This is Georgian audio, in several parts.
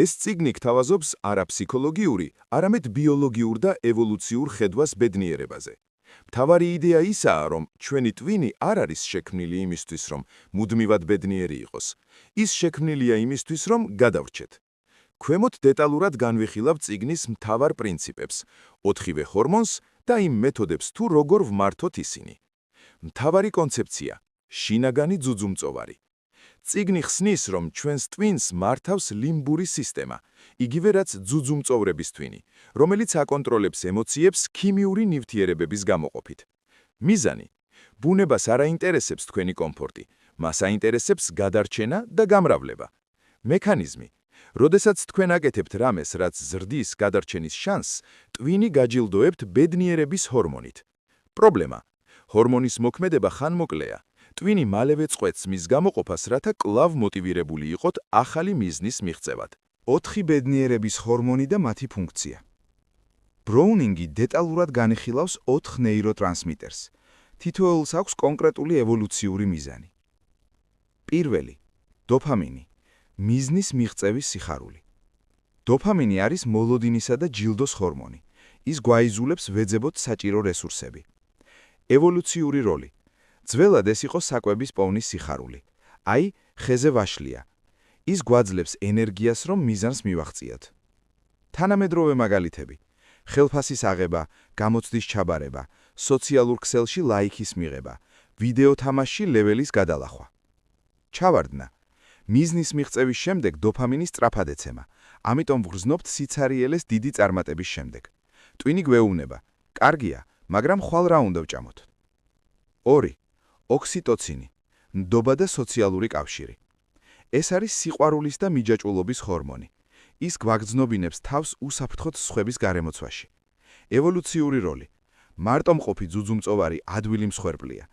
ეს წიგნი გთავაზობს არა ფსიქოლოგიური, არამედ ბიოლოგიურ და ევოლუციურ ხედვას ბედნიერებაზე. მთავარი იდეა ისაა, რომ ჩვენი ტვინი არ არის შექმნილი იმისთვის, რომ მუდმივად ბედნიერი იყოს. ის შექმნილია იმისთვის, რომ გადავრჩეთ. ქვემოთ დეტალურად განვიხილავ წიგნის მთავარ პრინციპებს, 4-ვე ჰორმონს და იმ მეთოდებს თუ როგორ ვმართოთ ისინი. მთავარი კონცეფცია – შინაგანი ძუძუმწოვარი. წიგნი ხსნის, რომ ჩვენს ტვინს მართავს ლიმბური სისტემა, იგივე რაც ძუძუმწოვრების ტვინი, რომელიც აკონტროლებს ემოციებს ქიმიური ნივთიერებების გამოყოფით. მიზანი – ბუნებას არ აინტერესებს თქვენი კომფორტი, მას აინტერესებს გადარჩენა და გამრავლება. მექანიზმი – როდესაც თქვენ აკეთებთ რამეს, რაც ზრდის გადარჩენის შანსს, ტვინი გაჯილდოებთ ბედნიერების ჰორმონით. პრობლემა – ჰორმონის მოქმედება ხანმოკლეა. ტვინი მალევე წყვეტს მის გამოყოფას, რათა კვლავ მოტივირებული იყოთ ახალი მიზნის მიღწევად. 4 ბედნიერების ჰორმონი და მათი ფუნქცია. ბროუნინგი დეტალურად განიხილავს 4 ნეიროტრანსმიტერს. თითოეულს აქვს კონკრეტული ევოლუციური მიზანი. პირველი – დოფამინი, მიზნის მიღწევის სიხარული. დოფამინი არის მოლოდინისა და ჯილდოს ჰორმონი. ის გვაიზულებს ვეძებოთ საჭირო რესურსები. ევოლუციური როლი – ძველად ეს იყო საკვების პოვნის სიხარული. აი, ხეზე ვაშლია. ის გვაძლევს ენერგიას, რომ მიზანს მივაღწიოთ. თანამედროვე მაგალითები – ხელფასის აღება, გამოცდის ჩაბარება, სოციალურ ქსელში ლაიქის მიღება, ვიდეო თამაშში ლეველის გადალახვა. ჩავარდნა – მიზნის მიღწევის შემდეგ დოფამინი სწრაფად ეცემა, ამიტომ ვგრძნობთ სიცარიელეს დიდი წარმატების შემდეგ. ტვინი გვეუბნება – კარგია, მაგრამ ხვალ რა უნდა ვჭამოთ? 2. ოქსიტოცინი, ნდობა და სოციალური კავშირი. ეს არის სიყვარულის და მიჯაჭვულობის ჰორმონი. ის გვაგრძნობინებს თავს უსაფრთხოდ სხვების გარემოცვაში. ევოლუციური როლი – მარტომყოფი ძუძუმწოვარი ადვილი მსხვერპლია.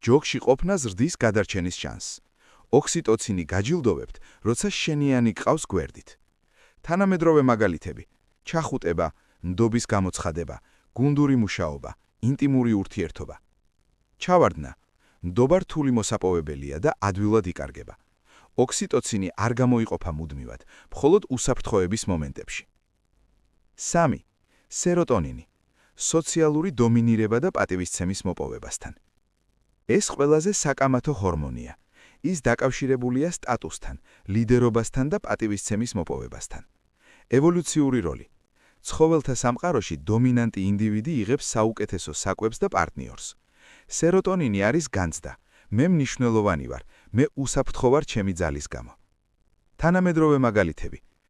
ჯოგში ყოფნა ზრდის გადარჩენის შანსს. ოქსიტოცინი გაჯილდოვებთ, როცა შენიანი გყავს გვერდით. თანამედროვე მაგალითები – ჩახუტება, ნდობის გამოცხადება, გუნდური მუშაობა, ინტიმური ურთიერთობა. ჩავარდნა – ნდობა რთული მოსაპოვებელია და ადვილად იკარგება. ოქსიტოცინი არ გამოიყოფა მუდმივად, მხოლოდ უსაფრთხოების მომენტებში. 3. სეროტონინი, სოციალური დომინირება და პატივისცემის მოპოვებასთან. ეს ყველაზე საკამათო ჰორმონია. ის დაკავშირებულია სტატუსთან, ლიდერობასთან და პატივისცემის მოპოვებასთან. ევოლუციური როლი – ცხოველთა სამყაროში დომინანტი ინდივიდი იღებს საუკეთესო საკვებს და პარტნიორს. სეროტონინი არის განცდა, მე მნიშვნელოვანი ვარ, მე უსაფრთხო ვარ ჩემი ძალის გამო. თანამედროვე მაგალითები